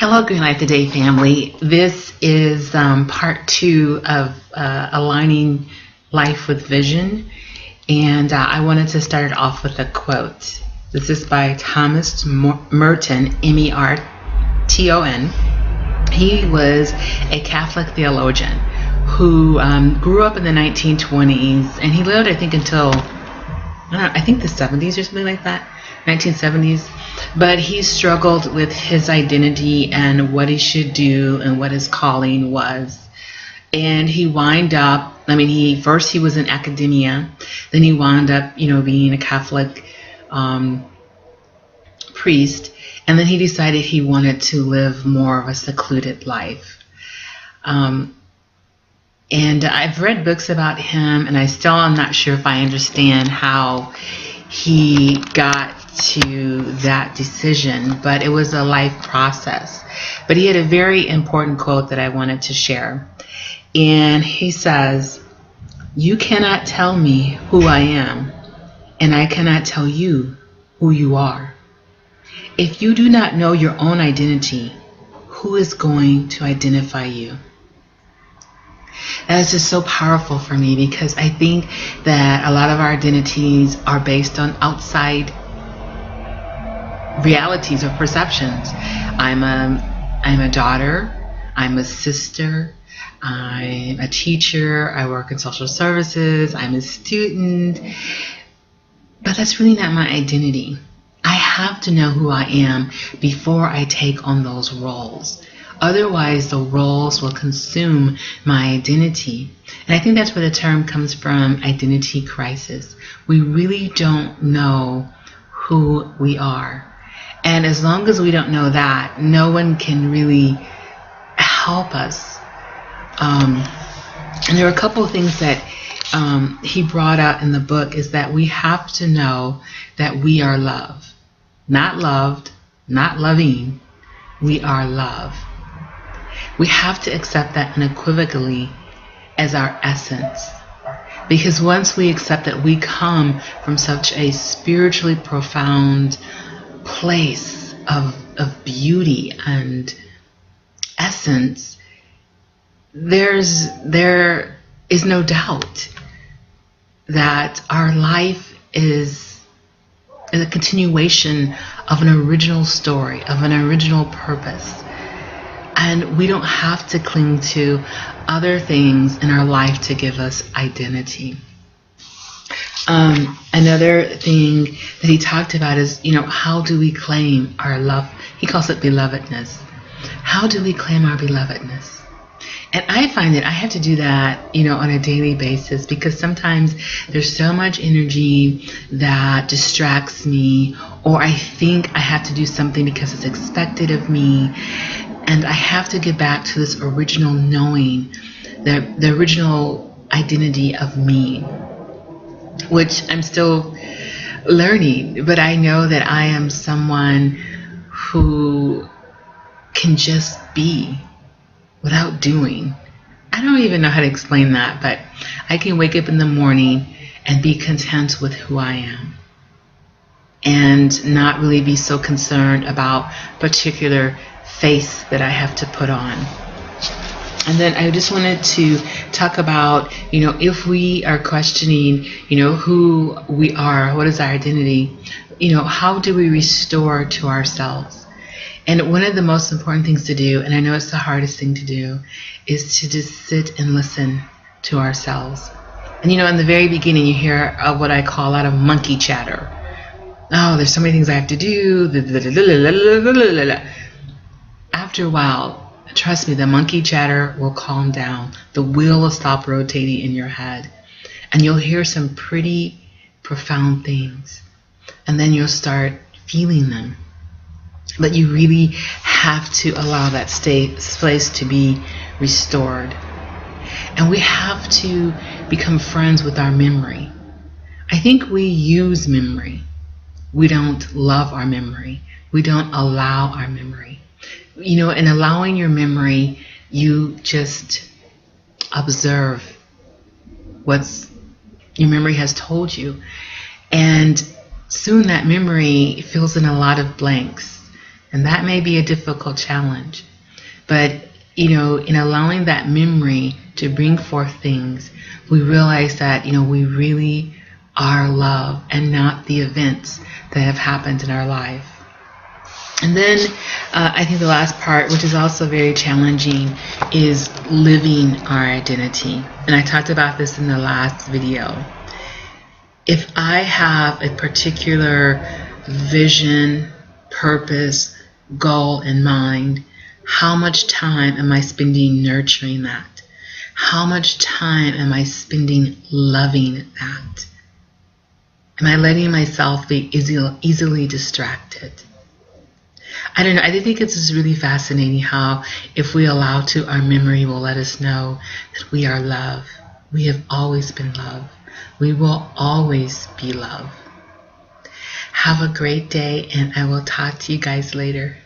Hello, Green Light Today family. This is part 2 of aligning life with vision, and I wanted to start it off with a quote. This is by Thomas Merton, M-E-R-T-O-N. He was a Catholic theologian who grew up in the 1920s, and he lived, I think, until I think the 70s or something like that, 1970s. But he struggled with his identity and what he should do and what his calling was. And he wound up, first he was in academia, then he wound up, being a Catholic priest, and then he decided he wanted to live more of a secluded life. And I've read books about him, and I still am not sure if I understand how he got to that decision, but it was a life process. But he had a very important quote that I wanted to share. And he says, "You cannot tell me who I am, and I cannot tell you who you are. If you do not know your own identity, who is going to identify you?" That is just so powerful for me, because I think that a lot of our identities are based on outside realities or perceptions. I'm a daughter, I'm a sister, I'm a teacher, I work in social services, I'm a student, but that's really not my identity. I have to know who I am before I take on those roles. Otherwise, the roles will consume my identity. And I think that's where the term comes from, identity crisis. We really don't know who we are. And as long as we don't know that, no one can really help us. And there are a couple of things that he brought out in the book, is that we have to know that we are love. Not loved, not loving. We are love. We have to accept that unequivocally as our essence. Because once we accept that we come from such a spiritually profound place of beauty and essence, there is no doubt that our life is a continuation of an original story, of an original purpose. And we don't have to cling to other things in our life to give us identity. Another thing that he talked about is, how do we claim our love? He calls it belovedness. How do we claim our belovedness? And I find that I have to do that, on a daily basis, because sometimes there's so much energy that distracts me, or I think I have to do something because it's expected of me. And I have to get back to this original knowing, the original identity of me, which I'm still learning. But I know that I am someone who can just be without doing. I don't even know how to explain that, but I can wake up in the morning and be content with who I am, and not really be so concerned about particular face that I have to put on. And then I just wanted to talk about, if we are questioning, who we are, what is our identity, how do we restore to ourselves? And one of the most important things to do, and I know it's the hardest thing to do, is to just sit and listen to ourselves. And in the very beginning, you hear what I call a lot of monkey chatter. Oh, there's so many things I have to do. After a while, trust me, the monkey chatter will calm down. The wheel will stop rotating in your head. And you'll hear some pretty profound things. And then you'll start feeling them. But you really have to allow that place to be restored. And we have to become friends with our memory. I think we use memory. We don't love our memory. We don't allow our memory. In allowing your memory, you just observe what your memory has told you. And soon that memory fills in a lot of blanks. And that may be a difficult challenge. But, in allowing that memory to bring forth things, we realize that, we really are love and not the events that have happened in our life. And then I think the last part, which is also very challenging, is living our identity. And I talked about this in the last video. If I have a particular vision, purpose, goal in mind, how much time am I spending nurturing that? How much time am I spending loving that? Am I letting myself be easily distracted? I don't know. I think it's just really fascinating how if we allow to, our memory will let us know that we are love. We have always been love. We will always be love. Have a great day, and I will talk to you guys later.